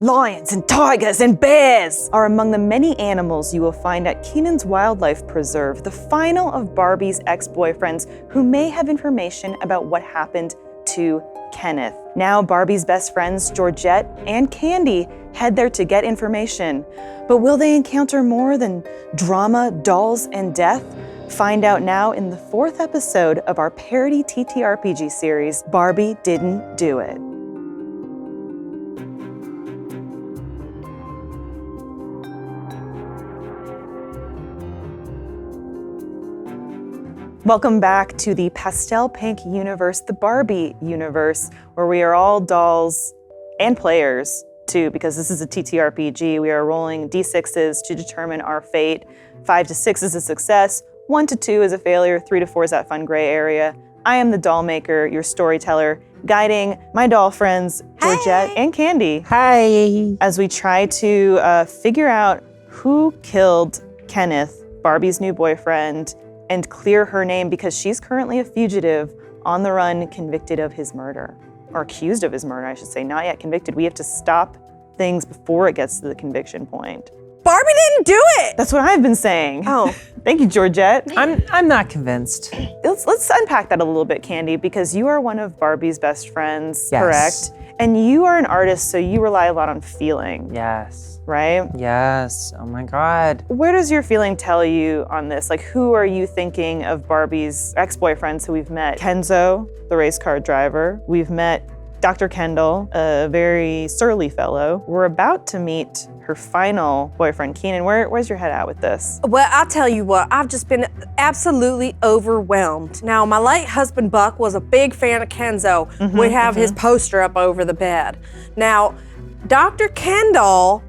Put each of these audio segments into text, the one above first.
Lions and tigers and bears are among the many animals you will find at Kenan's Wildlife Preserve, the final of Barbie's ex-boyfriends who may have information about what happened to Kenneth. Now Barbie's best friends, Georgette and Candy, head there to get information. But will they encounter more than drama, dolls, and death? Find out now in the 4th episode of our parody TTRPG series, Barbie Didn't Do It. Welcome back to the pastel pink universe, the Barbie universe, where we are all dolls and players too, because this is a TTRPG. We are rolling D6s to determine our fate. 5 to 6 is a success, 1 to 2 is a failure, 3 to 4 is that fun gray area. I am the doll maker, your storyteller, guiding my doll friends, Georgette and Candy. Hi. As we try to figure out who killed Kenneth, Barbie's new boyfriend, and clear her name because she's currently a fugitive on the run, convicted of his murder. Or accused of his murder, I should say, not yet convicted. We have to stop things before it gets to the conviction point. Barbie didn't do it! That's what I've been saying. Oh. Thank you, Georgette. I'm not convinced. Let's unpack that a little bit, Candy, because you are one of Barbie's best friends, Yes. correct? And you are an artist, so you rely a lot on feeling, Yes. right? Yes. Oh my God. Where does your feeling tell you on this? Like, who are you thinking of Barbie's ex-boyfriends who we've met? Kenzo, the race car driver. We've met Dr. Kendall, a very surly fellow. We're about to meet her final boyfriend, Kenan. Where's your head at with this? Well, I'll tell you what, I've just been absolutely overwhelmed. Now, my late husband, Buck, was a big fan of Kenzo. We have his poster up over the bed. Now, Dr. Kendall,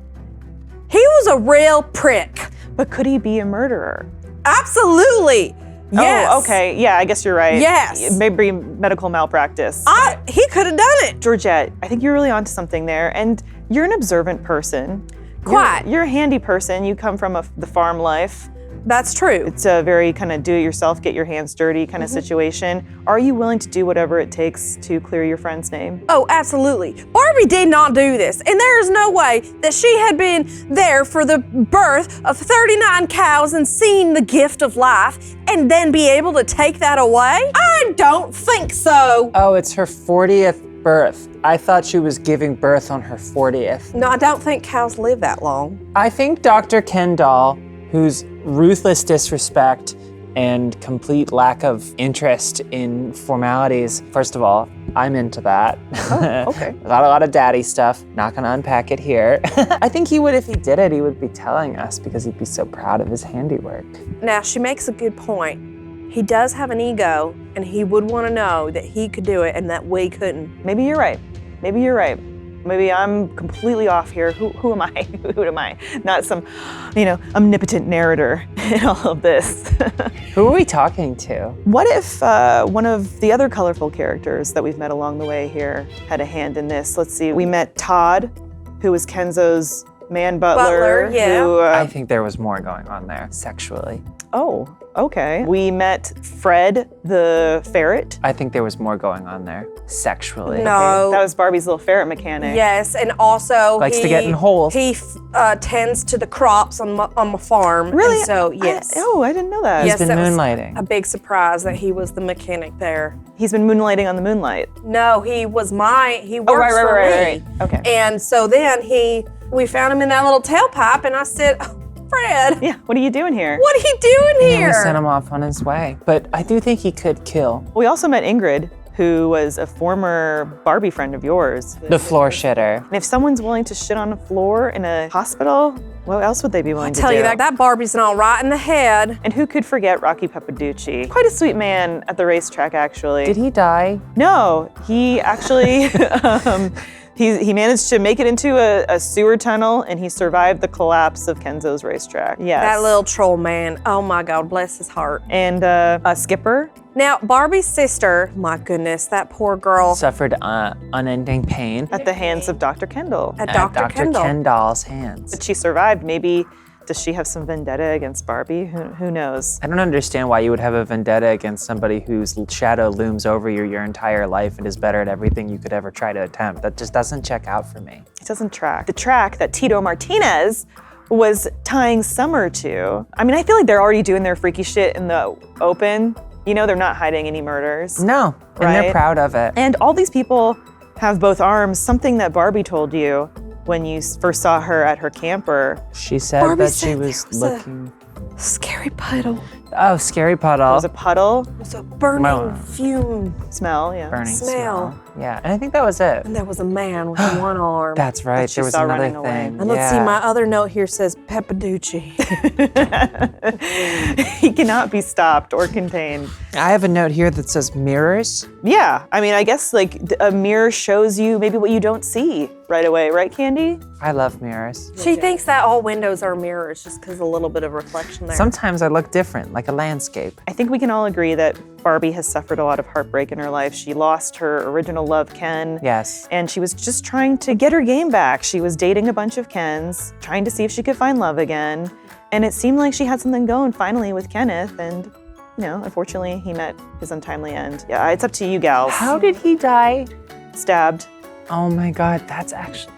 he was a real prick. But could he be a murderer? Absolutely. Yes. Oh, okay. Yeah, I guess you're right. Yes. Maybe medical malpractice. He could have done it. Georgette, I think you're really onto something there. And you're an observant person. Quite. You're a handy person. You come from the farm life. That's true. It's a very kind of do-it-yourself, get your hands dirty kind of situation. Are you willing to do whatever it takes to clear your friend's name? Oh, absolutely. Barbie did not do this, and there is no way that she had been there for the birth of 39 cows and seen the gift of life and then be able to take that away? I don't think so. Oh, it's her 40th birth. I thought she was giving birth on her 40th. No, I don't think cows live that long. I think Dr. Kendall, whose ruthless disrespect and complete lack of interest in formalities, first of all, I'm into that. Oh, okay. a lot of daddy stuff. Not gonna unpack it here. I think he would, if he did it, he would be telling us because he'd be so proud of his handiwork. Now, she makes a good point. He does have an ego, and he would want to know that he could do it and that we couldn't. Maybe you're right. Maybe you're right. Maybe I'm completely off here. Who am I? Who am I? Not some, omnipotent narrator in all of this. Who are we talking to? What if one of the other colorful characters that we've met along the way here had a hand in this? Let's see. We met Todd, who was Kenzo's man butler. Yeah. Who, I think there was more going on there, sexually. Oh, okay. We met Fred, the ferret. I think there was more going on there, sexually. No. Okay, that was Barbie's little ferret mechanic. Yes, and also Likes to get in holes. He tends to the crops on my farm. Really? And so, yes. I didn't know that. Yes, He's been that was moonlighting. a big surprise that he was the mechanic there. He's been moonlighting on the moonlight. No, he works for me. Right. Okay. And so then we found him in that little tailpipe, and I said, oh, Fred, Yeah, what are you doing here? what are you doing And here? we sent him off on his way. But I do think he could kill. We also met Ingrid, who was a former Barbie friend of yours. The floor shitter. And if someone's willing to shit on a floor in a hospital, what else would they be willing to do? Tell you that Barbie's not right in the head. And who could forget Rocky Papaducci? Quite a sweet man at the racetrack, actually. Did he die? No, he actually, he managed to make it into a sewer tunnel, and he survived the collapse of Kenzo's racetrack. Yes. That little troll man. Oh my God, bless his heart. And Skipper. Now, Barbie's sister, my goodness, that poor girl. Suffered unending pain At the hands of Dr. Kendall. At at Dr. Dr. Kendall. Kendall's hands. But she survived. Maybe Does she have some vendetta against Barbie? Who knows? I don't understand why you would have a vendetta against somebody whose shadow looms over you your entire life and is better at everything you could ever try to attempt. That just doesn't check out for me. It doesn't track. The track that Tito Martinez was tying Summer to. I mean, I feel like they're already doing their freaky shit in the open. You know, they're not hiding any murders. No, and Right? they're proud of it. And all these people have both arms, something that Barbie told you when you first saw her at her camper. She said Barbie that she said was there was looking. Scary puddle. Oh, scary It puddle. was a puddle It was a burning Well, fume. smell, yeah. Burning smell. Yeah, and I think that was it. And there was a man with one arm. That's right. she There was saw another running away. thing. And let's see, Yeah. my other note here says Peppaducci. He cannot be stopped or contained. I have a note here that says mirrors. Yeah, I mean, I guess like a mirror shows you maybe what you don't see right away, right, Candy? I love mirrors. She thinks that all windows are mirrors just because a little bit of reflection there. Sometimes I look different, like a landscape. I think we can all agree that Barbie has suffered a lot of heartbreak in her life. She lost her original love, Ken. Yes. And she was just trying to get her game back. She was dating a bunch of Kens, trying to see if she could find love again. And it seemed like she had something going finally with Kenneth. And, you know, unfortunately, he met his untimely end. Yeah, it's up to you gals. How did he die? Stabbed. Oh my God, that's actually.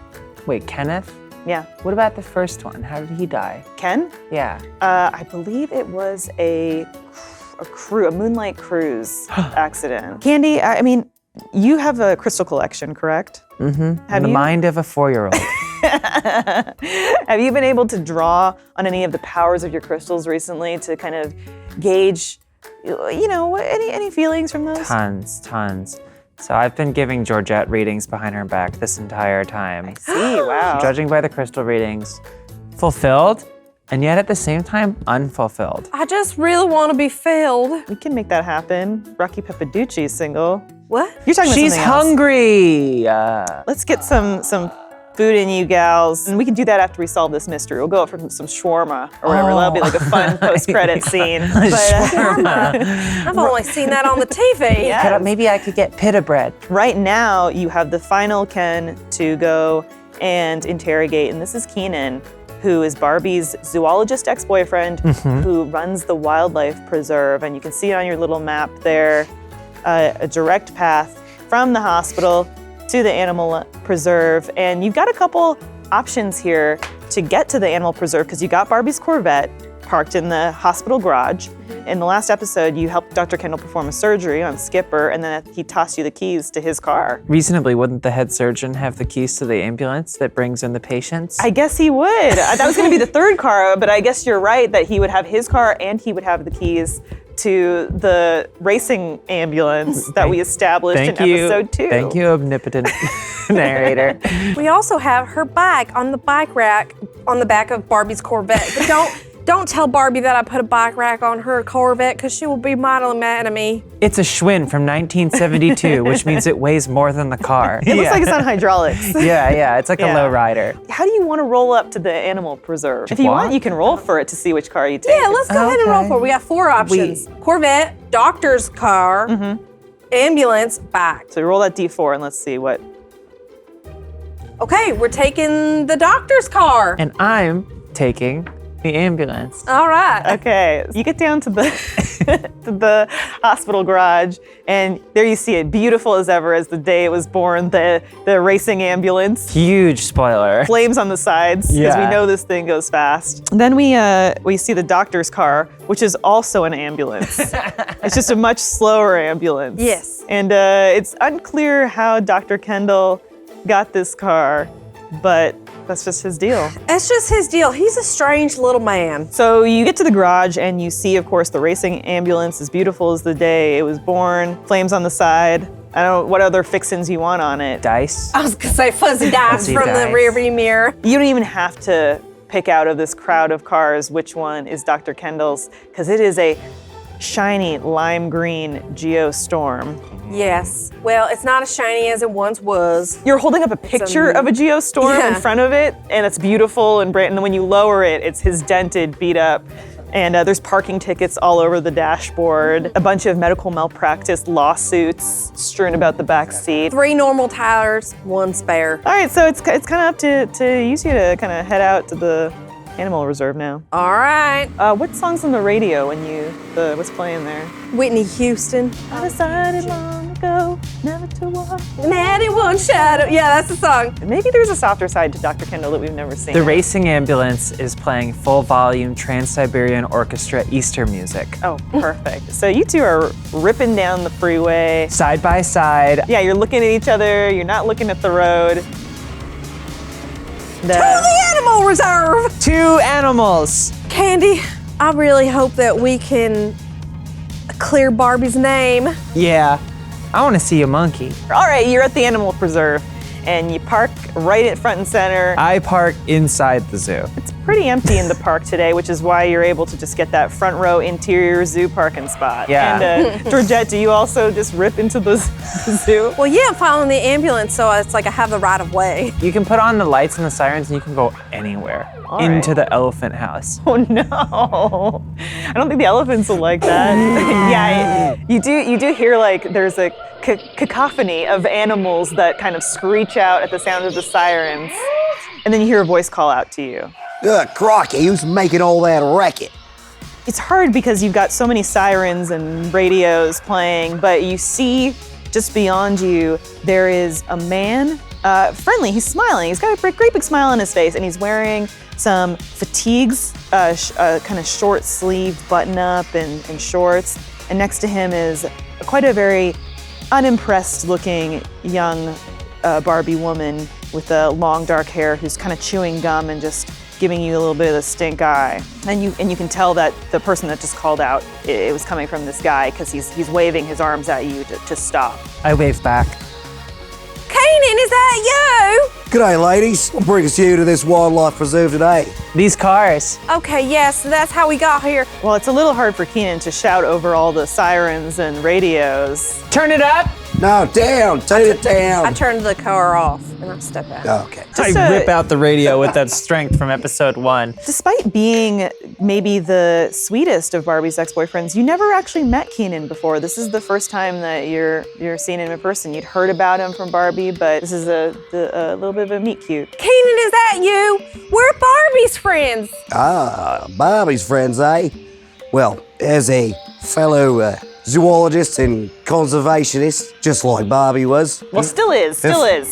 Wait, Kenneth? Yeah. What about the first one? How did he die? Ken? Yeah. I believe it was a moonlight cruise accident. Candy, I mean, you have a crystal collection, correct? Mm-hmm. Have the you? mind of a 4-year-old. Have you been able to draw on any of the powers of your crystals recently to kind of gauge, you know, any feelings from those? Tons. So I've been giving Georgette readings behind her back this entire time. I see, wow. Judging by the crystal readings, fulfilled, and yet at the same time, unfulfilled. I just really want to be filled. We can make that happen. Rocky Peppaducci single. What? You're talking about She's something else. hungry. Let's get some food in you gals, and we can do that after we solve this mystery. We'll go out for some shawarma or whatever. Oh. That'll be like a fun post-credit scene. I've only seen that on the TV. Yeah. Maybe I could get pita bread. Right now, you have the final Ken to go and interrogate, and this is Kenan, who is Barbie's zoologist ex-boyfriend who runs the wildlife preserve. And you can see it on your little map there, a direct path from the hospital to the animal preserve. And you've got a couple options here to get to the animal preserve because you got Barbie's Corvette parked in the hospital garage. In the last episode, you helped Dr. Kendall perform a surgery on Skipper, and then he tossed you the keys to his car. Reasonably, wouldn't the head surgeon have the keys to the ambulance that brings in the patients? I guess he would. That was going to be the third car, but I guess you're right that he would have his car and he would have the keys to the racing ambulance that we established in episode 2. Thank you, omnipotent narrator. We also have her bike on the bike rack on the back of Barbie's Corvette. But don't tell Barbie that I put a bike rack on her Corvette because she will be mightily mad at me. It's a Schwinn from 1972, which means it weighs more than the car. It looks like it's on hydraulics. Yeah, it's like Yeah. a low rider. How do you want to roll up to the animal preserve? If you want, Walk? you can roll for it to see which car you take. Yeah, let's go ahead and roll Okay. for it. We got 4 options. Corvette, doctor's car, ambulance, bike. So roll that D4 and let's see what. Okay, we're taking the doctor's car. And I'm taking the ambulance. All right. Okay, you get down to the to the hospital garage, and there you see it, beautiful as ever as the day it was born. The racing ambulance. Huge spoiler. Flames on the sides because we Yeah. know this thing goes fast. Then we see the doctor's car, which is also an ambulance. It's just a much slower ambulance. Yes. And it's unclear how Dr. Kendall got this car, but that's just his deal. That's just his deal. He's a strange little man. So you get to the garage and you see, of course, the racing ambulance, as beautiful as the day it was born, flames on the side. I don't know what other fixins you want on it. Dice. I was gonna say fuzzy dice Fuzzy from the dice. rearview mirror. You don't even have to pick out of this crowd of cars which one is Dr. Kendall's, because it is a shiny lime green Geostorm. Yes. Well, it's not as shiny as it once was. You're holding up a picture of a Geostorm in Yeah. front of it, and it's beautiful and bright. And then when you lower it, it's his dented, beat up. And there's parking tickets all over the dashboard, a bunch of medical malpractice lawsuits strewn about the back seat. 3 normal tires, 1 spare. All right, so it's kind of up to you two to kind of head out to the animal reserve now. All right. What song's on the radio when what's playing there? Whitney Houston. I decided long ago never to walk. Mad in one shadow. Yeah, that's the song. Maybe there's a softer side to Dr. Kendall that we've never seen. The racing ambulance is playing full volume Trans-Siberian Orchestra Easter music. Oh, perfect. So you two are ripping down the freeway. Side by side. Yeah, you're looking at each other. You're not looking at the road. To the animal reserve. 2 animals. Candy, I really hope that we can clear Barbie's name. Yeah, I want to see a monkey. All right, you're at the animal preserve, and you park right in front and center. I park inside the zoo. It's pretty empty in the park today, which is why you're able to just get that front row interior zoo parking spot. Yeah. And Georgette, do you also just rip into the zoo? Well, yeah, I'm following the ambulance, so it's like I have the right of way. You can put on the lights and the sirens and you can go anywhere. All into right. the elephant house. Oh no! I don't think the elephants will like that. Yeah, you do hear like there's a cacophony of animals that kind of screech out at the sound of the sirens, and then you hear a voice call out to you. Crocky, who's making all that racket? It's hard because you've got so many sirens and radios playing, but you see just beyond you there is a man, friendly. He's smiling. He's got a great big smile on his face, and he's wearing some fatigues, kind of short-sleeved button-up and shorts. And next to him is quite a very unimpressed-looking young Barbie woman with long dark hair who's kind of chewing gum and just giving you a little bit of the stink eye. And you can tell that the person that just called out, it was coming from this guy because he's waving his arms at you to stop. I wave back. Kenan, is that you? G'day, ladies. What brings you to this wildlife preserve today? These cars. Okay, yes, that's how we got here. Well, it's a little hard for Kenan to shout over all the sirens and radios. Turn it up. No, down. Turn it down. I turned the car off and I step out. Okay. I rip out the radio with that strength from episode 1. Despite being maybe the sweetest of Barbie's ex-boyfriends, you never actually met Kenan before. This is the first time that you're seeing him in person. You'd heard about him from Barbie, but this is a little bit of a meet cute. Kenan, is that you? We're Barbie's friends. Barbie's friends, eh? Well, as a fellow zoologist and conservationist, just like Barbie was. Well, still is. Okay,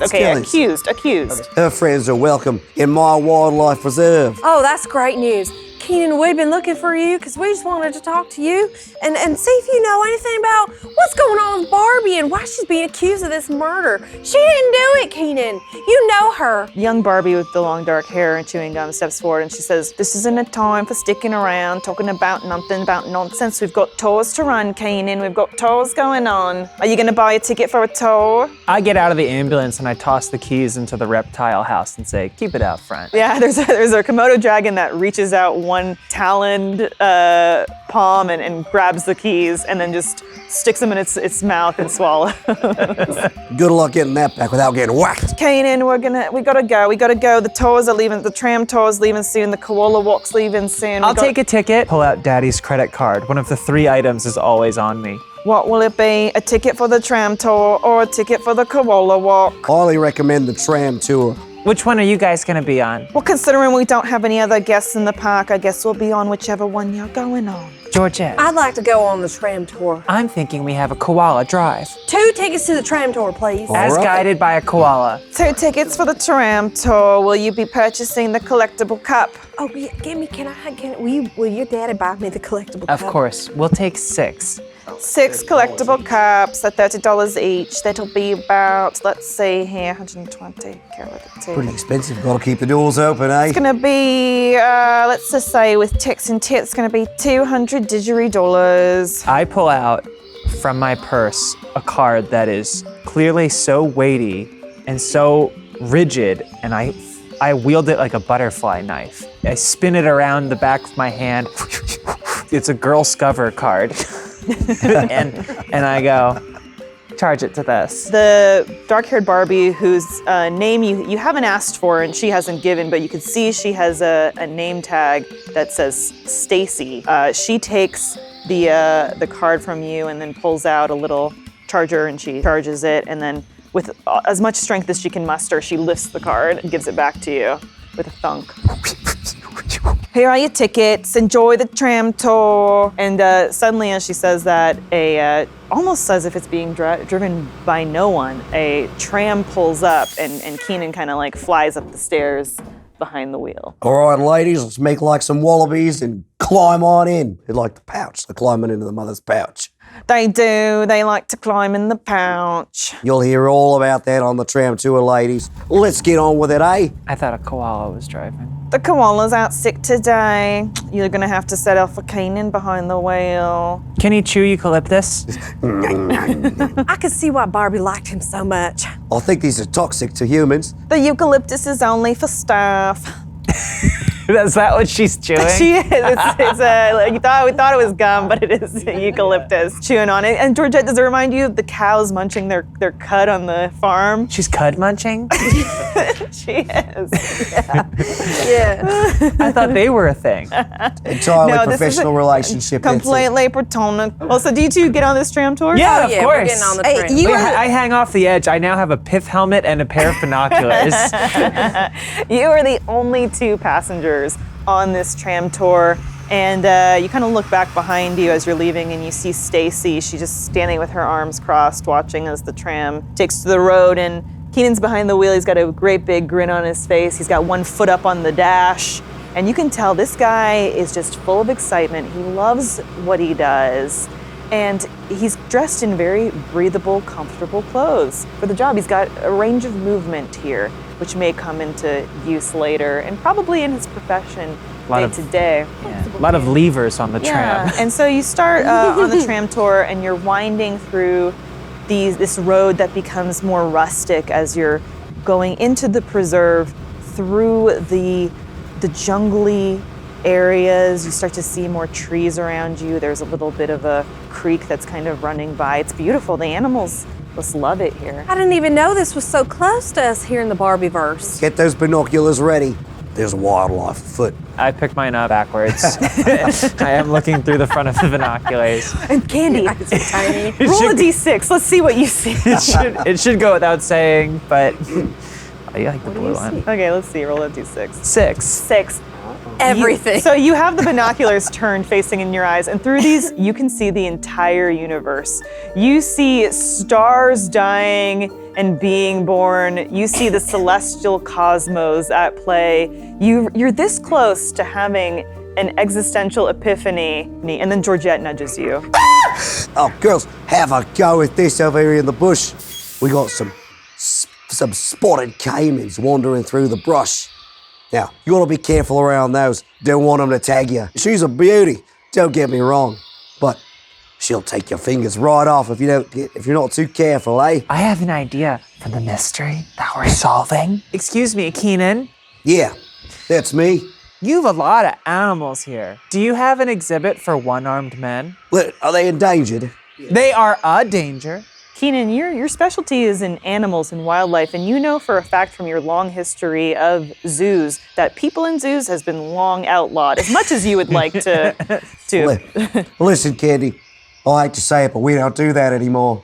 Still is. accused. Her friends are welcome in my wildlife preserve. Oh, that's great news. Kenan, we've been looking for you because we just wanted to talk to you and see if you know anything about what's going on with Barbie and why she's being accused of this murder. She didn't do it, Kenan. You know her. Young Barbie with the long dark hair and chewing gum steps forward and she says, "This isn't a time for sticking around, talking about nothing about nonsense. We've got tours to run, Kenan. We've got tours going on. Are you gonna buy a ticket for a tour?" I get out of the ambulance and I toss the keys into the reptile house and say, keep it out front. Yeah, there's a Komodo dragon that reaches out one taloned palm and grabs the keys and then just sticks them in its mouth and swallows. Good luck getting that back without getting whacked. Kenan, we gotta go. The tours are leaving. The tram tour's leaving soon. The koala walk's leaving soon. I'll take a ticket. Pull out Daddy's credit card. One of the 3 items is always on me. What will it be? A ticket for the tram tour or a ticket for the koala walk? Highly recommend the tram tour. Which one are you guys gonna be on? Well, considering we don't have any other guests in the park, I guess we'll be on whichever one you're going on. Georgette. I'd like to go on the tram tour. I'm thinking we have a koala drive. 2 tickets to the tram tour, please. As right. guided by a koala. 2 tickets for the tram tour. Will you be purchasing the collectible cup? Oh, yeah, will your daddy buy me the collectible Of cup? course, we'll take 6. 6 collectible cups at $30 each. That'll be about, let's see here, 120. Pretty expensive. Got to keep the doors open, eh? It's gonna be, let's just say with ticks and tits, it's gonna be $200 didgeridoo. I pull out from my purse a card that is clearly so weighty and so rigid, and I wield it like a butterfly knife. I spin it around the back of my hand. It's a Girl Scover card. and I go, charge it to this. The dark-haired Barbie, whose name you haven't asked for and she hasn't given, but you can see she has a name tag that says Stacy. She takes the card from you and then pulls out a little charger and she charges it, and then with as much strength as she can muster, she lifts the card and gives it back to you with a thunk. here are your tickets, enjoy the tram tour. And suddenly as she says that, almost as if it's being driven by no one, a tram pulls up and Kenan kind of like flies up the stairs behind the wheel. All right, ladies, let's make like some wallabies and climb on in. It's like the pouch, the climbing into the mother's pouch. They do, they like to climb in the pouch. You'll hear all about that on the tram tour, ladies. Let's get on with it, eh? I thought a koala was driving. The koala's out sick today. You're gonna have to set off for Kenan behind the wheel. Can he chew eucalyptus? I could see why Barbie liked him so much. I think these are toxic to humans. The eucalyptus is only for staff. Is that what she's chewing? She is. We thought it was gum, but it is eucalyptus chewing on it. And Georgette, does it remind you of the cows munching their cud on the farm? She's cud munching? She is. Yeah. I thought they were a thing. Entirely No, this is professional a relationship. that's it. Completely platonic. Well, so do you two get on this tram tour? Yeah, of Yeah, course. we're getting on the Hey, train. you Wait, are, I hang off the edge. I now have a pith helmet and a pair of binoculars. you are the only two passengers on this tram tour. And you kind of look back behind you as you're leaving and you see Stacy. She's just standing with her arms crossed, watching as the tram takes to the road. And Kenan's behind the wheel. He's got a great big grin on his face. He's got one foot up on the dash. And you can tell this guy is just full of excitement. He loves what he does. And he's dressed in very breathable, comfortable clothes for the job. He's got a range of movement here, which may come into use later and probably in his profession day to day. Yeah, a lot of levers on the tram. And so you start on the tram tour and you're winding through this road that becomes more rustic as you're going into the preserve through the jungly areas. You start to see more trees around you. There's a little bit of a creek that's kind of running by. It's beautiful. The animals just love it here. I didn't even know this was so close to us here in the Barbieverse. Get those binoculars ready. There's wildlife afoot. I picked mine up backwards. I am looking through the front of the binoculars. And Candy, It's so tiny. roll a d6. Let's see what you see. It should go without saying, but I like the blue one. Okay, let's see. Roll a d6. 6. 6. Everything. So you have the binoculars turned facing in your eyes, and through these, you can see the entire universe. You see stars dying and being born. You see the celestial cosmos at play. You're this close to having an existential epiphany, and then Georgette nudges you. Oh, girls, have a go with this over here in the bush. We got some spotted caimans wandering through the brush. Now, you gotta be careful around those. Don't want them to tag you. She's a beauty, don't get me wrong, but she'll take your fingers right off if you're not too careful, eh? I have an idea for the mystery that we're solving. Excuse me, Kenan. Yeah, that's me. You have a lot of animals here. Do you have an exhibit for one-armed men? Look, are they endangered? They are a danger. Kenan, your specialty is in animals and wildlife, and you know for a fact from your long history of zoos that people in zoos has been long outlawed, as much as you would like to. Listen, Candy, I hate to say it, but we don't do that anymore.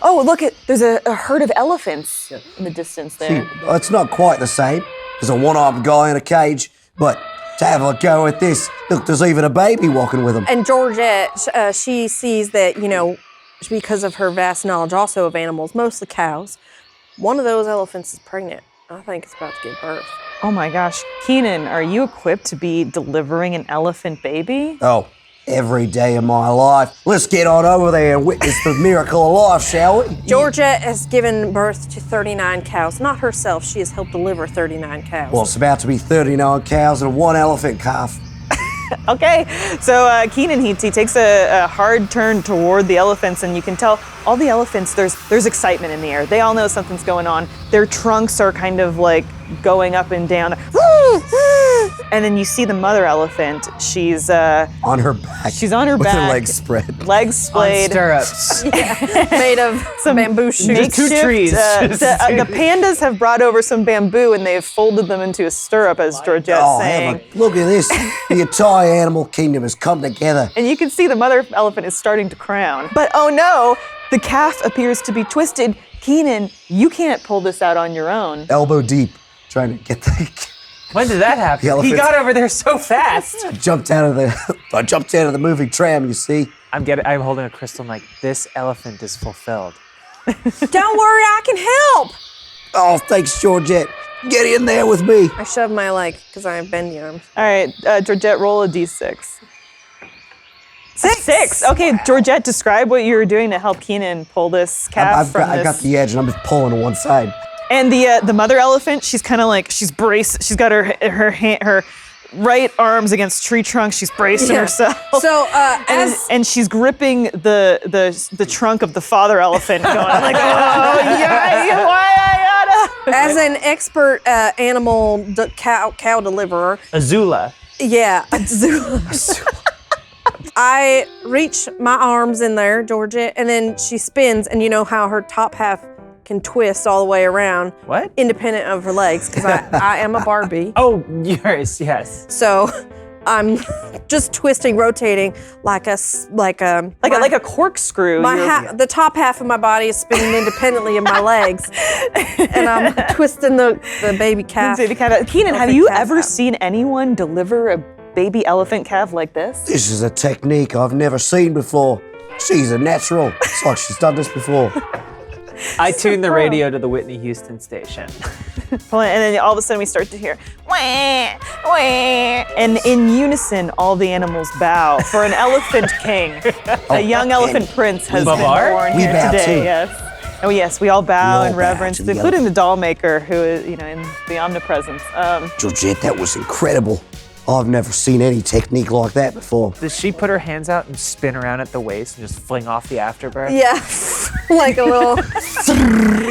Oh, look, there's a herd of elephants in the distance there. It's not quite the same. There's a one-armed guy in a cage, but to have a go at this, look, there's even a baby walking with him. And Georgette, she sees that, because of her vast knowledge also of animals, mostly cows, one of those elephants is pregnant. I think it's about to give birth. Oh my gosh. Kenan, are you equipped to be delivering an elephant baby? Oh, every day of my life. Let's get on over there and witness the miracle of life, shall we? Georgette has given birth to 39 cows. Not herself, she has helped deliver 39 cows. Well, it's about to be 39 cows and one elephant calf. Okay, so Kenan, he takes a hard turn toward the elephants, and you can tell all the elephants, there's excitement in the air. They all know something's going on. Their trunks are kind of like going up and down. And then you see the mother elephant. She's on her back. She's on her with back. her legs spread. Legs splayed. Stirrups. Made of some bamboo shoots. Makeshift, Two trees. The pandas have brought over some bamboo and they've folded them into a stirrup, as Georgette's saying. Look at this. The entire animal kingdom has come together. And you can see the mother elephant is starting to crown. But oh no, the calf appears to be twisted. Kenan, you can't pull this out on your own. Elbow deep, trying to get the When did that happen? The He elephant. got over there so fast. I jumped out of the moving tram, you see. I'm holding a crystal. I'm like, this elephant is fulfilled. Don't worry, I can help. Oh, thanks, Georgette. Get in there with me. I shoved my leg because I have bendy arms. All right, Georgette, roll a d6. 6. 6. Okay, Georgette, describe what you were doing to help Kenan pull this calf from I got the edge, and I'm just pulling to one side. And the mother elephant, she's kind of like she's braced. She's got her right arms against tree trunks. She's bracing herself. So and she's gripping the trunk of the father elephant, going like, oh yeah, why I gotta. as an expert animal cow deliverer, Azula. yeah, I reach my arms in there, Georgia, and then she spins, and you know how her top half can twist all the way around. What? Independent of her legs, because I am a Barbie. Oh, yours, yes. So I'm just twisting, rotating like a corkscrew. the top half of my body is spinning independently of my legs, and I'm twisting the baby calf. Kenan, have you calf ever out. seen anyone deliver a baby elephant calf like this? This is a technique I've never seen before. She's a natural. It's like she's done this before. I tuned the radio to the Whitney Houston station. And then all of a sudden we start to hear, wah, wah, and in unison all the animals bow for an elephant king. A young elephant prince has been Babar? born We here bow today. too. Yes. Oh yes, we all bow We all in bow reverence, to the including the doll maker who is, in the omnipresence. Georgette, that was incredible. I've never seen any technique like that before. Does she put her hands out and spin around at the waist and just fling off the afterbirth? Yeah, like a little.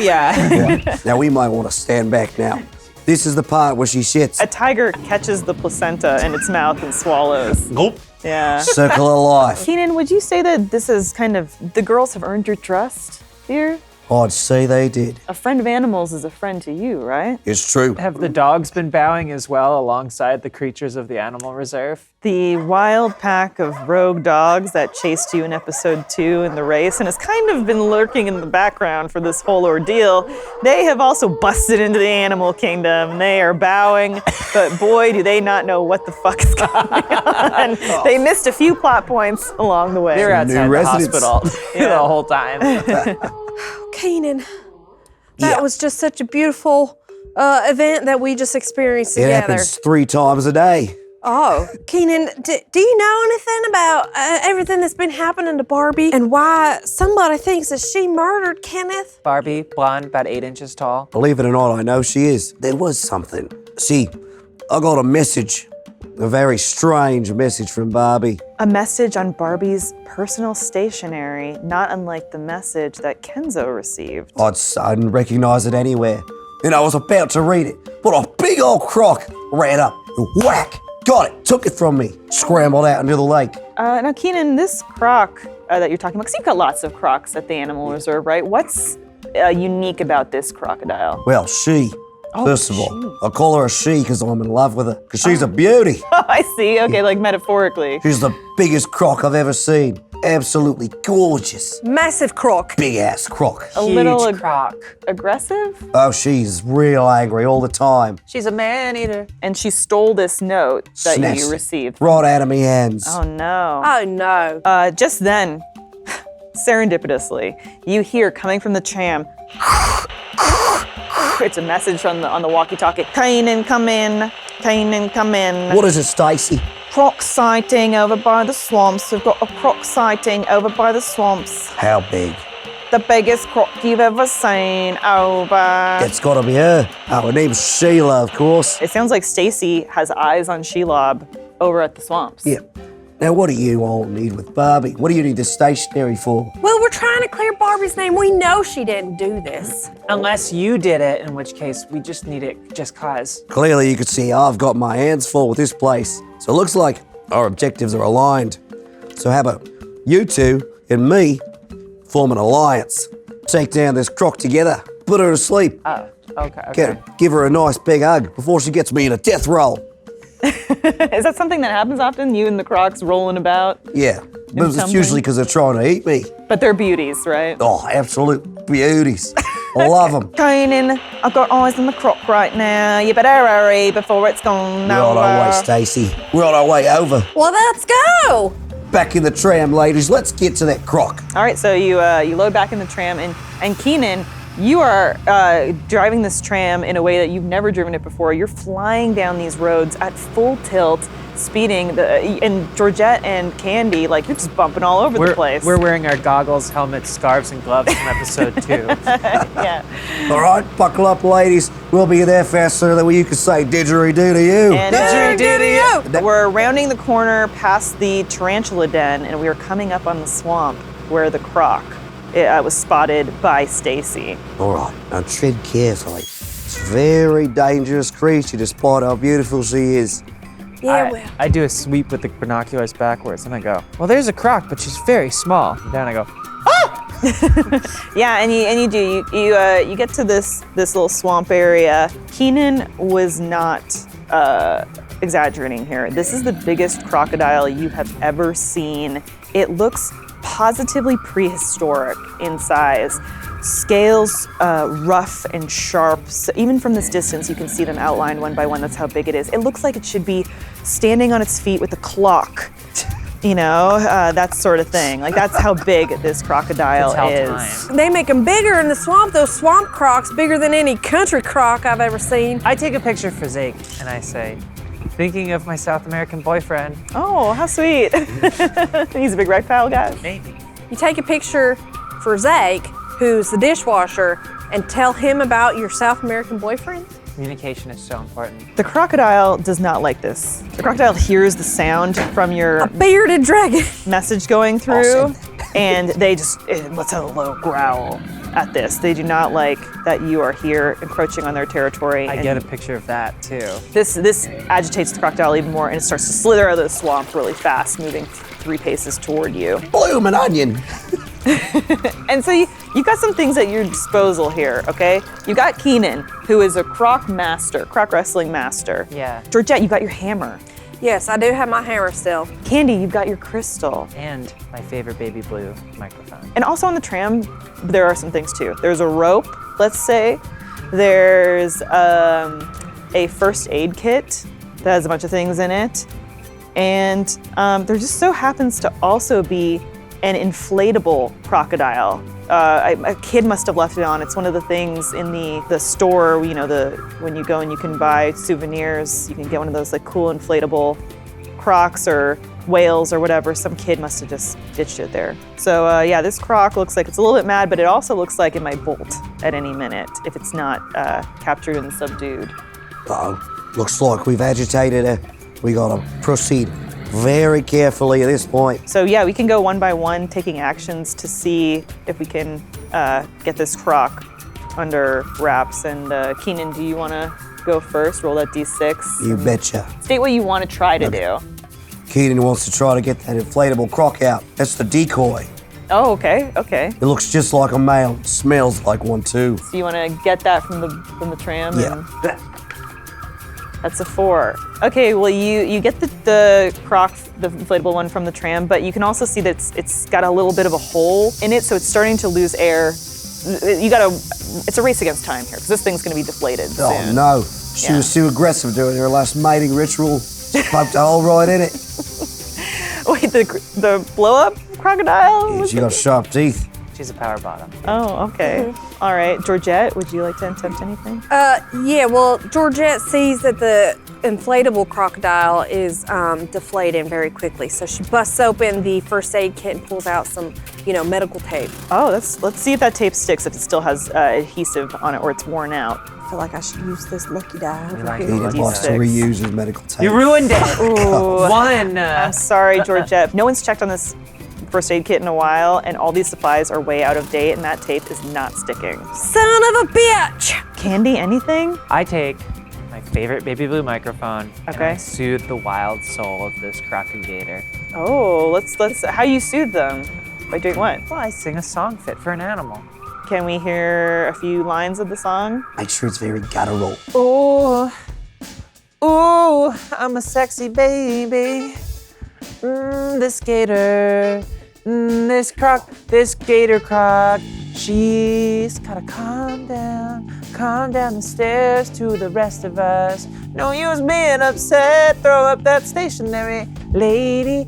Yeah. Yeah. Now we might want to stand back now. This is the part where she shits. A tiger catches the placenta in its mouth and swallows. Gulp. Yeah. Circle of life. Kenan, would you say that this is kind of, the girls have earned your trust here? I'd say they did. A friend of animals is a friend to you, right? It's true. Have the dogs been bowing as well alongside the creatures of the animal reserve? The wild pack of rogue dogs that chased you in episode 2 in the race and has kind of been lurking in the background for this whole ordeal, they have also busted into the animal kingdom. They are bowing, but boy, do they not know what the fuck is going on. They missed a few plot points along the way. They were outside the residents. hospital the whole time. Kenan, that Yeah. was just such a beautiful event that we just experienced It together. happens 3 times a day. Oh, Kenan, do you know anything about everything that's been happening to Barbie and why somebody thinks that she murdered Kenneth? Barbie, blonde, about 8 inches tall. Believe it or not, I know she is. There was something. See, I got a message, a very strange message from Barbie. A message on Barbie's personal stationery, not unlike the message that Kenzo received. I didn't recognize it anywhere. And I was about to read it, but a big old croc ran up and whack, got it, took it from me, scrambled out into the lake. Now, Kenan, this croc that you're talking about, because you've got lots of crocs at the animal reserve, right? What's unique about this crocodile? Well, she, first of all, I call her a she because I'm in love with her, because she's a beauty. Oh, I see. Okay, like metaphorically. She's the biggest croc I've ever seen. Absolutely gorgeous. Massive croc. Big ass croc. A little Huge croc. aggressive, Oh, she's real angry all the time. She's a man-eater. and she stole this note that Snatched you it received. right out of me hands. Oh no. Oh no. Just then, serendipitously, you hear coming from the tram. It's a message on the walkie-talkie. Kenan, come in. Kenan, come in. What is it, Stacy? Croc sighting over by the swamps. We've got a croc sighting over by the swamps. How big? The biggest croc you've ever seen. Over. That's gotta be her. Oh, her name's Sheila, of course. It sounds like Stacy has eyes on Shelob over at the swamps. Yeah. Now, what do you all need with Barbie? What do you need the stationery for? Well, we're trying to clear Barbie's name. We know she didn't do this. Unless you did it, in which case we just need it just cause. Clearly, you could see I've got my hands full with this place. So it looks like our objectives are aligned. So how about you two and me form an alliance? Take down this croc together, put her to sleep, Oh, okay. get her, give her a nice big hug before she gets me in a death roll. Is that something that happens often? You and the crocs rolling about? Yeah, but it's something. usually because they're trying to eat me. But they're beauties, right? Oh, absolute beauties. Love them. Kenan, I've got eyes on the croc right now. You better hurry before it's gone. We're on our way, Stacy. We're on our way over. Well, let's go. Back in the tram, ladies. Let's get to that croc. All right, so you load back in the tram, and Kenan, you are driving this tram in a way that you've never driven it before. You're flying down these roads at full tilt, speeding. And Georgette and Candy, like, you're just bumping all over the place. We're wearing our goggles, helmets, scarves, and gloves from episode 2. Yeah. All right, buckle up, ladies. We'll be there faster than you can say didgeridoo to you. And Didgeridoo to you. We're rounding the corner past the tarantula den, and we are coming up on the swamp where the croc was spotted by Stacy. All right, now tread carefully. It's a very dangerous creature despite how beautiful she is. Yeah, well. I do a sweep with the binoculars backwards, and I go, well, there's a croc, but she's very small. And then I go, Yeah, and you do. You get to this little swamp area. Kenan was not exaggerating here. This is the biggest crocodile you have ever seen. It looks positively prehistoric in size. Scales rough and sharp. So even from this distance, you can see them outlined one by one. That's how big it is. It looks like it should be standing on its feet with a clock. You know, that sort of thing. Like, that's how big this crocodile is. They make them bigger in the swamp. Those swamp crocs, bigger than any country croc I've ever seen. I take a picture for Zeke, and I say, thinking of my South American boyfriend. Oh, how sweet. He's a big reptile guy. Maybe. You take a picture for Zake, who's the dishwasher, and tell him about your South American boyfriend? Communication is so important. The crocodile does not like this. The crocodile hears the sound from your A bearded dragon. message going through, Awesome. and they just lets out a low growl at this. They do not like that you are here encroaching on their territory. I and get a picture of that, too. This agitates the crocodile even more, and it starts to slither out of the swamp really fast, moving 3 paces toward you. Bloomin' onion. And so you've got some things at your disposal here, okay? You got Kenan, who is a croc wrestling master. Yeah. Georgette, you got your hammer. Yes, I do have my hammer still. Candy, you've got your crystal. And my favorite baby blue microphone. And also on the tram, there are some things too. There's a rope, let's say. There's a first aid kit that has a bunch of things in it. And there just so happens to also be an inflatable crocodile. A kid must have left it on. It's one of the things in the store, you know, when you go and you can buy souvenirs, you can get one of those like cool inflatable crocs or whales or whatever. Some kid must have just ditched it there. So yeah, this croc looks like it's a little bit mad, but it also looks like it might bolt at any minute if it's not captured and subdued. Uh-oh. Looks like we've agitated her. We gotta proceed very carefully at this point. So yeah, we can go one by one, taking actions to see if we can get this croc under wraps. And Kenan, do you want to go first? Roll that d6. You betcha. State what you want to try to do. Kenan wants to try to get that inflatable croc out. That's the decoy. Oh, okay. It looks just like a male. It smells like one too. So you want to get that from the tram? Yeah. That's a 4. Okay, well you get the croc, the inflatable one from the tram, but you can also see that it's got a little bit of a hole in it, so it's starting to lose air. It's a race against time here, because this thing's gonna be deflated soon. Oh no, she was too aggressive during her last mating ritual. She poked a hole right in it. Wait, the blow-up crocodile? She got sharp teeth. She's a power bottom. Oh, okay. All right, Georgette, would you like to attempt anything? Yeah, well, Georgette sees that the inflatable crocodile is deflating very quickly. So she busts open the first aid kit and pulls out some, medical tape. Oh, let's see if that tape sticks, if it still has adhesive on it or it's worn out. I feel like I should use this lucky die over like here. Kenan likes to D6. reuse his medical tape. You ruined it. Ooh. One. I'm sorry, Georgette. No one's checked on this first aid kit in a while, and all these supplies are way out of date, and that tape is not sticking. Son of a bitch! Candy, anything? I take my favorite baby blue microphone and Okay. I soothe the wild soul of this crocodile. Oh, let's. How you soothe them? By doing what? Well, I sing a song fit for an animal. Can we hear a few lines of the song? Make sure it's very guttural. Ooh, I'm a sexy baby. This gator, this gator croc, She's gotta calm down the stairs to the rest of us. No use being upset, throw up that stationery. Lady,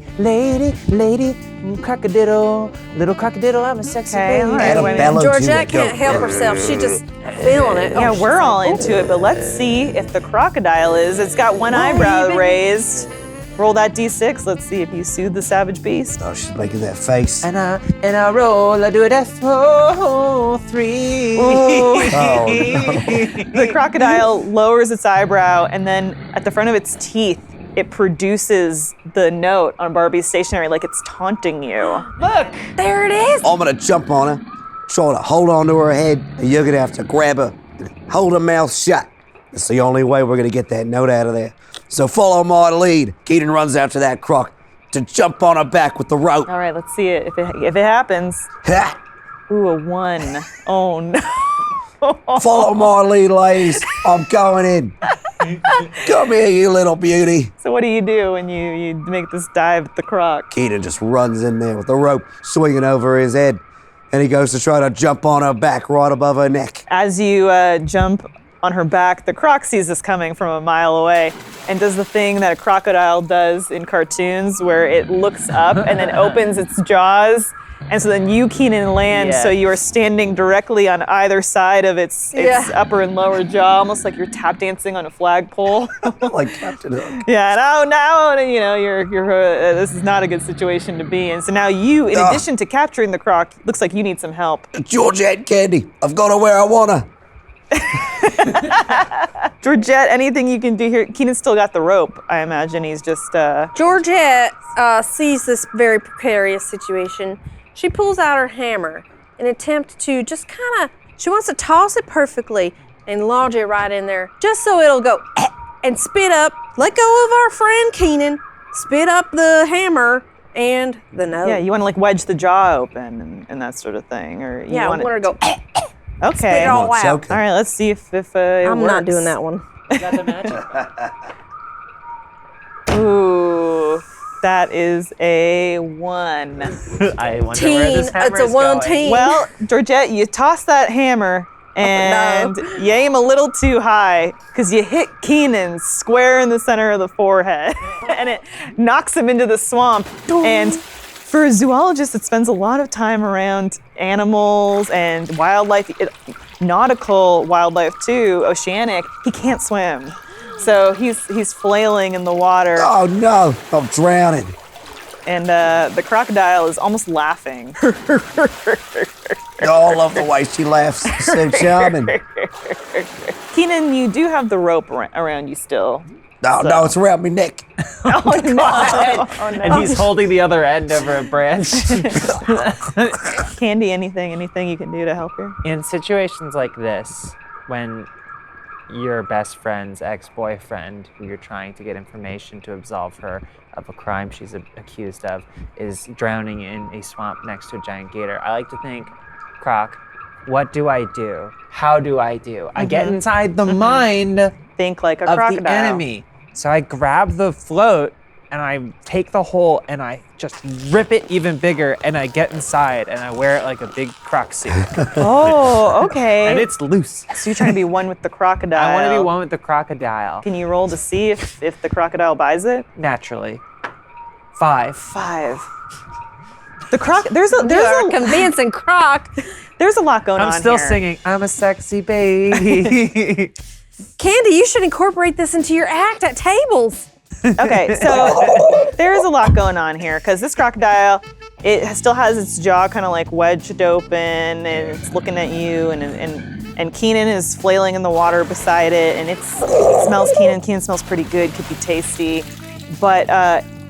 cockadiddle, little cockadiddle, I'm a sexy baby. all right, wait a minute. Bellow to Georgette it, go. can't help herself. She just feeling it. Yeah, Oh, she's we're all like, into it, but let's see if the crocodile is. It's got one eyebrow raised. Roll that D6. Let's see if you soothe the savage beast. Oh, she's making that face. And I roll, I do it F4-3. Oh, no. The crocodile lowers its eyebrow, and then at the front of its teeth, it produces the note on Barbie's stationery like it's taunting you. Look! There it is. I'm gonna jump on her, try to hold on to her head, and you're gonna have to grab her and hold her mouth shut. It's the only way we're gonna get that note out of there. So follow my lead. Kenan runs after that croc to jump on her back with the rope. All right, let's see it. If it happens. Ha! Ooh, a 1. Oh no. Follow my lead, ladies. I'm going in. Come here, you little beauty. So what do you do when you make this dive at the croc? Kenan just runs in there with the rope swinging over his head, and he goes to try to jump on her back right above her neck. As you jump on her back, the croc sees this coming from a mile away and does the thing that a crocodile does in cartoons where it looks up and then opens its jaws. And so then you, Kenan, land, Yeah. so you are standing directly on either side of its upper and lower jaw, almost like you're tap dancing on a flagpole. Like Captain Hook. Yeah, now you know you're this is not a good situation to be in. So now you, in addition to capturing the croc, looks like you need some help. Georgette Candy, I've got her where I want her. Georgette, anything you can do here? Kenan's still got the rope. I imagine he's just. Georgette sees this very precarious situation. She pulls out her hammer in an attempt to just she wants to toss it perfectly and lodge it right in there, just so it'll go and spit up, let go of our friend Kenan, spit up the hammer and the note. Yeah, you want to like wedge the jaw open and that sort of thing, or you I want want her to go Okay. spit it all Come on, out. choke All right, let's see if it I'm not works. doing that one. Is that the magic? Ooh, that is a 1. I wonder where this hammer It's a is 1 going. team. Well, Georgette, you toss that hammer and you aim a little too high because you hit Kenan square in the center of the forehead and it knocks him into the swamp. And for a zoologist that spends a lot of time around animals and wildlife, nautical wildlife too, oceanic, he can't swim. So he's flailing in the water. Oh no, I'm drowning. And the crocodile is almost laughing. Oh, I love the way she laughs. It's so charming. Kenan, you do have the rope around you still. No, it's around my neck. Oh no! Oh, no. And he's holding the other end over a branch. Candy, anything you can do to help her? In situations like this, when your best friend's ex-boyfriend, who you're trying to get information to absolve her of a crime she's accused of, is drowning in a swamp next to a giant gator, I like to think, Croc, what do I do? How do I do? I get inside the mind Think like a of crocodile. the enemy. So I grab the float and I take the hole and I just rip it even bigger and I get inside and I wear it like a big croc suit. Oh, okay. And it's loose. So you're trying to be one with the crocodile. I want to be one with the crocodile. Can you roll to see if the crocodile buys it? Naturally. 5. 5. The croc. There's You're a a convincing croc. there's a lot going on. I'm still here. singing, I'm a sexy baby. Candy, you should incorporate this into your act at tables. Okay, so there is a lot going on here because this crocodile, it still has its jaw kind of like wedged open and it's looking at you and Kenan is flailing in the water beside it and it smells Kenan. Kenan smells pretty good, could be tasty, but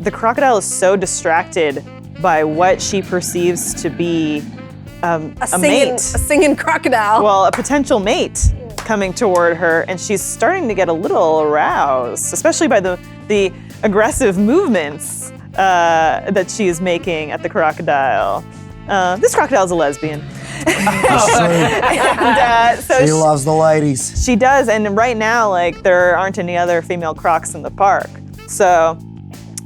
the crocodile is so distracted by what she perceives to be a mate. A singing crocodile. Well, a potential mate coming toward her, and she's starting to get a little aroused, especially by the aggressive movements that she is making at the crocodile. This crocodile's a lesbian. And, so She loves the ladies. she does, and right now, like, there aren't any other female crocs in the park. So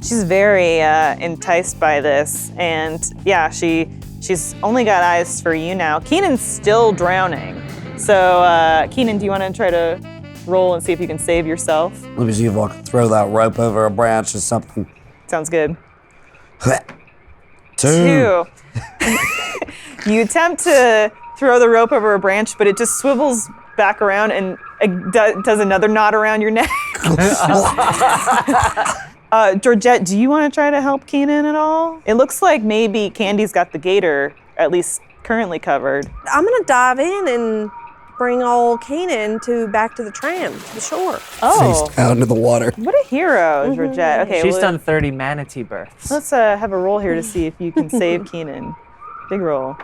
she's very enticed by this, and yeah, she She's only got eyes for you now. Kenan's still drowning. So, Kenan, do you want to try to roll and see if you can save yourself? Let me see if I can throw that rope over a branch or something. Sounds good. 2. 2. You attempt to throw the rope over a branch, but it just swivels back around and does another knot around your neck. Georgette, do you want to try to help Kenan at all? It looks like maybe Candy's got the gator, at least currently covered. I'm gonna dive in and bring old Kenan back to the tram, to the shore. Oh, Face down into the water. what a hero, Georgette. Okay, She's done 30 manatee births. Let's have a roll here to see if you can save Kenan. Big roll.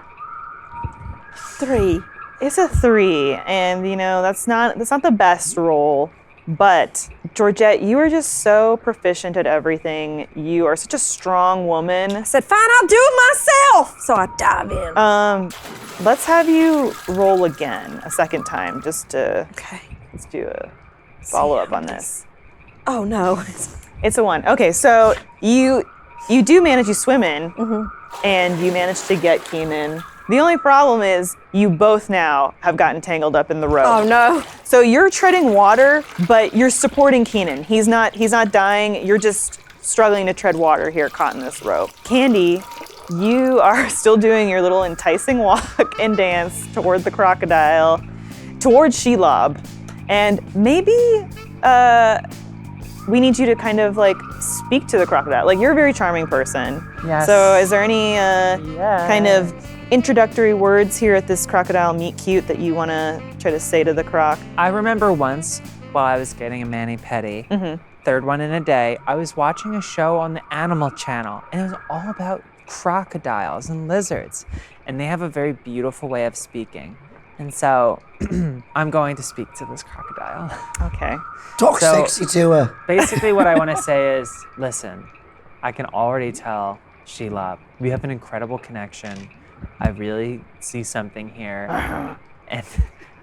3. It's a 3, and that's not the best roll. But Georgette, you are just so proficient at everything. You are such a strong woman. I said, fine, I'll do it myself. So I dive in. Let's have you roll again a second time, just to let's do a follow up on this. Oh no. It's a 1. Okay, so you swim in, and you manage to get Kenan. The only problem is you both now have gotten tangled up in the rope. Oh no. So you're treading water, but you're supporting Kenan. He's not dying. You're just struggling to tread water here, caught in this rope. Candy, you are still doing your little enticing walk and dance toward the crocodile, towards Shelob. And maybe we need you to kind of like speak to the crocodile. Like, you're a very charming person. Yes. So is there any kind of introductory words here at this crocodile meet cute that you want to try to say to the croc? I remember once while I was getting a mani-pedi, third one in a day, I was watching a show on the Animal Channel, and it was all about crocodiles and lizards, and they have a very beautiful way of speaking. And so I'm going to speak to this crocodile. Okay. Talk So- sexy to her. Basically what I want to say is, listen, I can already tell, Shelob, we have an incredible connection. I really see something here. And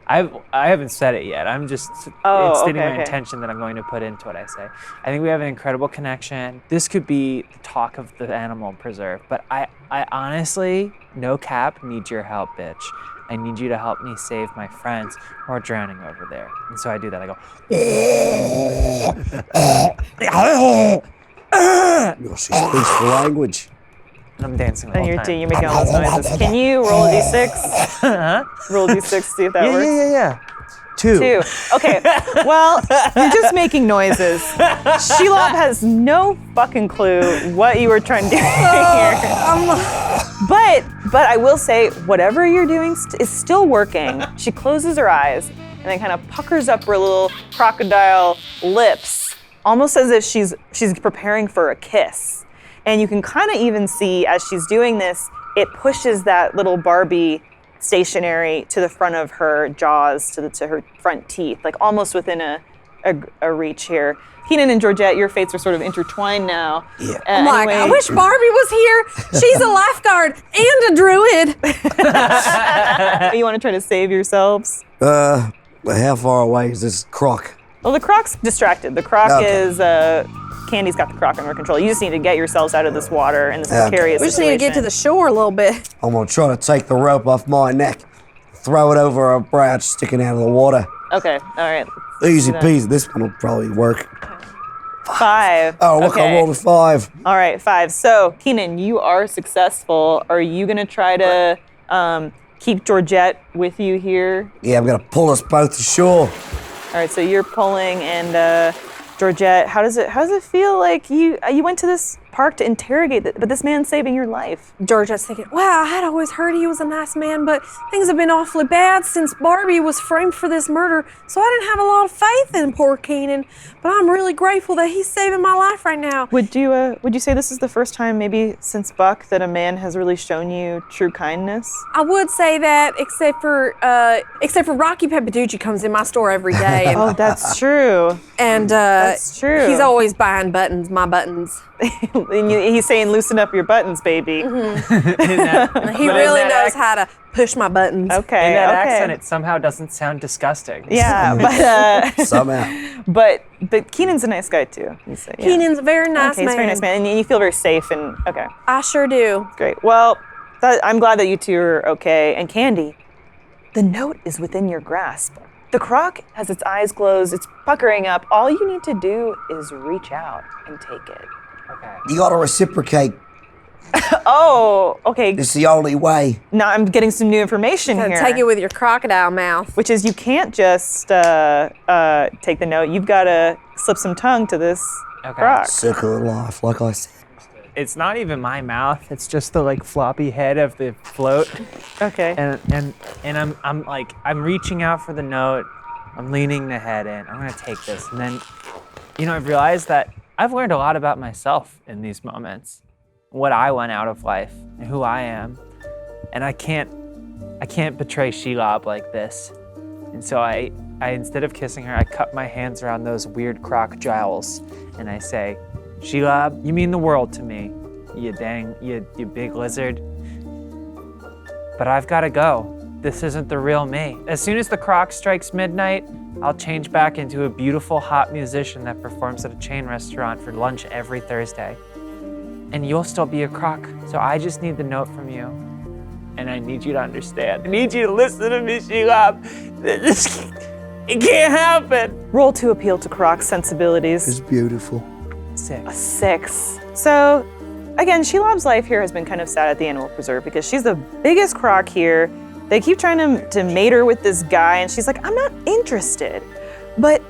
I haven't said it yet. I'm just stating my intention that I'm going to put into what I say. I think we have an incredible connection. This could be the talk of the animal preserve, but I honestly, no cap, need your help, bitch. I need you to help me save my friends who are drowning over there. And so I do that. I go, She speaks the language. and I'm dancing the And whole you're time. making all those noises. Can you roll a d6? Roll a d6, see if that works. Yeah. 2. 2. Okay. Well, you're just making noises. Shelob has no fucking clue what you were trying to do here. But I will say, whatever you're doing is still working. She closes her eyes and then kind of puckers up her little crocodile lips, almost as if she's preparing for a kiss. And you can kind of even see, as she's doing this, it pushes that little Barbie stationary to the front of her jaws, to her front teeth, like almost within a reach here. Kenan and Georgette, your fates are sort of intertwined now. Yeah. I'm like, I Anyway, wish Barbie was here. She's a lifeguard and a druid. you want to try to save yourselves? How far away is this croc? Well, the Croc's distracted. The Croc Okay. is, Candy's got the Croc under control. You just need to get yourselves out of this water and this precarious We just need to get to the shore a little bit. I'm gonna try to take the rope off my neck, throw it over a branch sticking out of the water. Okay, all right. Easy peasy. This one will probably work. 5. Oh, look, okay. I rolled a 5. All right, 5. So, Kenan, you are successful. Are you going to try to keep Georgette with you here? Yeah, I'm gonna pull us both to shore. All right, so you're pulling, and Georgette, how does it feel like you went to this park to interrogate but this man's saving your life? Georgette's thinking, wow, I had always heard he was a nice man, but things have been awfully bad since Barbie was framed for this murder, so I didn't have a lot of faith in poor Kenan, but I'm really grateful that he's saving my life right now. Would you say this is the first time, maybe since Buck, that a man has really shown you true kindness? I would say that, except for Rocky Papaducci comes in my store every day, and, Oh, that's true. and That's true. he's always buying my buttons. And he's saying, loosen up your buttons, baby. He really knows how to push my buttons. Okay, In that okay. accent, it somehow doesn't sound disgusting. Yeah, Somehow. but Kenan's a nice guy too. He's, yeah. Kenan's a very nice Okay, he's a very nice man, and you feel very safe. And okay, I sure do. great. Well, I'm glad that you two are okay. And Candy, the note is within your grasp. The croc has its eyes closed, it's puckering up. All you need to do is reach out and take it. Okay. You gotta reciprocate. Oh, okay. It's the only way. Now I'm getting some new information Gotta here. take it with your crocodile mouth. Which is you can't just take the note. You've got to slip some tongue to this croc. Circle of life, like I said. It's not even my mouth. It's just the like floppy head of the float. Okay. And I'm reaching out for the note. I'm leaning the head in. I'm gonna take this. And then, I've realized that I've learned a lot about myself in these moments, what I want out of life and who I am. And I can't betray Shelob like this. And so I instead of kissing her, I cup my hands around those weird croc jowls and I say, Shelob, you mean the world to me, you big lizard. But I've gotta go. This isn't the real me. As soon as the croc strikes midnight, I'll change back into a beautiful hot musician that performs at a chain restaurant for lunch every Thursday. And you'll still be a croc, so I just need the note from you. And I need you to understand. I need you to listen to me, Shelob. It can't happen. Roll to appeal to croc's sensibilities. It's beautiful. 6. 6. So, again, Shelob's life here has been kind of sad at the animal preserve because she's the biggest croc here. They keep trying to mate her with this guy, and she's like, I'm not interested. But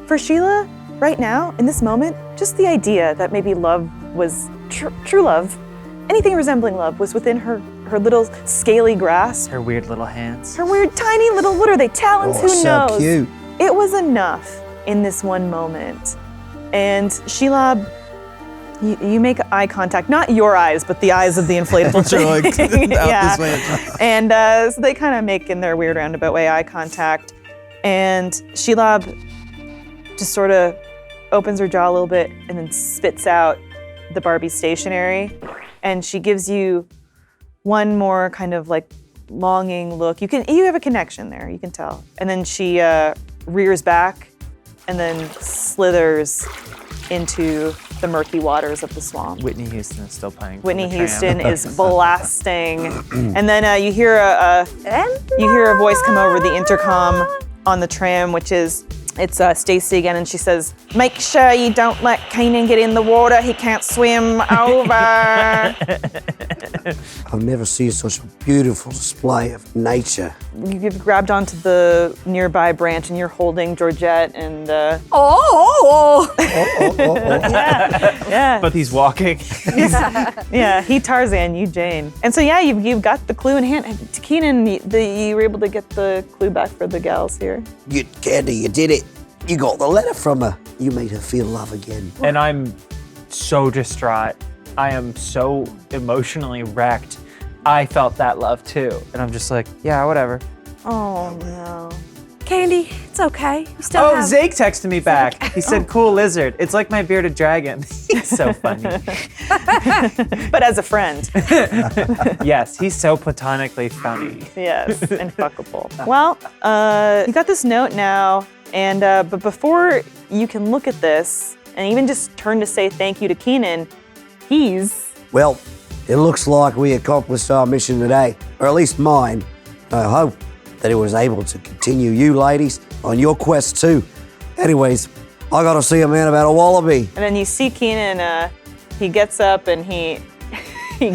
for Sheila, right now, in this moment, just the idea that maybe love was true love, anything resembling love was within her little scaly grasp. Her weird little hands. Her weird tiny little, what are they, talons? Who so knows? Cute. It was enough in this one moment. And Shelob, you make eye contact, not your eyes, but the eyes of the inflatable thing. Yeah. And so they kind of make in their weird roundabout way eye contact. And Shelob just sort of opens her jaw a little bit and then spits out the Barbie stationery. And she gives you one more kind of like longing look. You have a connection there, you can tell. And then she rears back and then slithers into the murky waters of the swamp. Whitney Houston is still playing. Whitney Houston is blasting, and then you hear a voice come over the intercom on the tram, it's Stacy again, and she says, "Make sure you don't let Kenan get in the water. He can't swim over." I've never seen such a beautiful display of nature. You've grabbed onto the nearby branch, and you're holding Georgette and. Yeah. But he's walking. Yeah, he Tarzan, you Jane. And so yeah, you've got the clue in hand. Kenan, you were able to get the clue back for the gals here. Candy, you did it. You got the letter from her. You made her feel love again. And I'm so distraught. I am so emotionally wrecked. I felt that love too. And I'm just like, yeah, whatever. Oh no. Candy, it's okay. You still Oh, have... Zake texted me back. He said, cool lizard. It's like my bearded dragon. He's so funny. But as a friend. Yes, he's so platonically funny. Yes, and fuckable. Well, you got this note now, and but before you can look at this and even just turn to say thank you to Kenan, Well, it looks like we accomplished our mission today, or at least mine. I hope that it was able to continue you ladies on your quest too. Anyways, I gotta see a man about a wallaby. And then you see Kenan, he gets up and he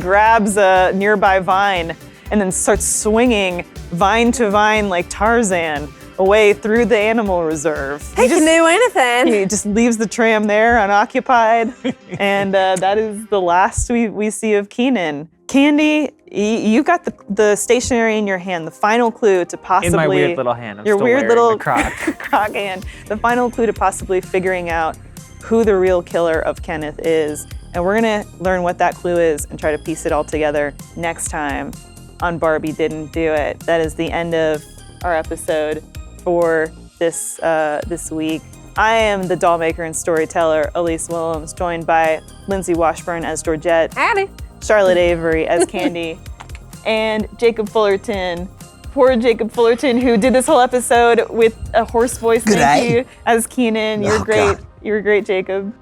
grabs a nearby vine and then starts swinging vine to vine like Tarzan away through the animal reserve. He can do anything. He just leaves the tram there unoccupied. And that is the last we see of Kenan. Candy, you got the stationery in your hand, the final clue to possibly... In my weird little hand. I'm your still weird wearing little the croc. croc hand. The final clue to possibly figuring out who the real killer of Kenneth is. And we're gonna learn what that clue is and try to piece it all together next time on Barbie Didn't Do It. That is the end of our episode for this week. I am the doll maker and storyteller, Elyse Willems, joined by Lindsey Washburn as Georgette. Howdy. Charlotte Avery as Candy, and Jacob Fullerton. Poor Jacob Fullerton, who did this whole episode with a hoarse voice. Thank you as Kenan. You're great. God. You're great, Jacob.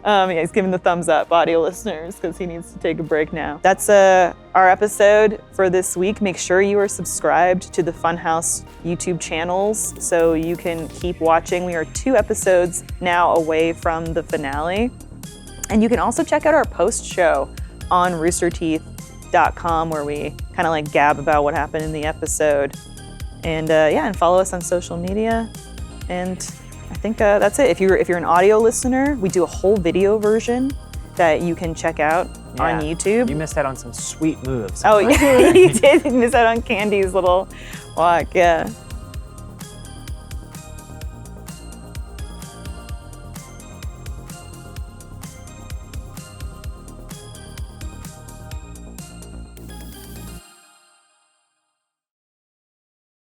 Yeah, he's giving the thumbs up, audio listeners, because he needs to take a break now. That's our episode for this week. Make sure you are subscribed to the Funhaus YouTube channels so you can keep watching. We are 2 episodes now away from the finale. And you can also check out our post show on roosterteeth.com where we kind of like gab about what happened in the episode. And and follow us on social media. And I think that's it. If you're an audio listener, we do a whole video version that you can check out on YouTube. You missed out on some sweet moves. Oh, yeah, you did miss out on Candy's little walk, yeah.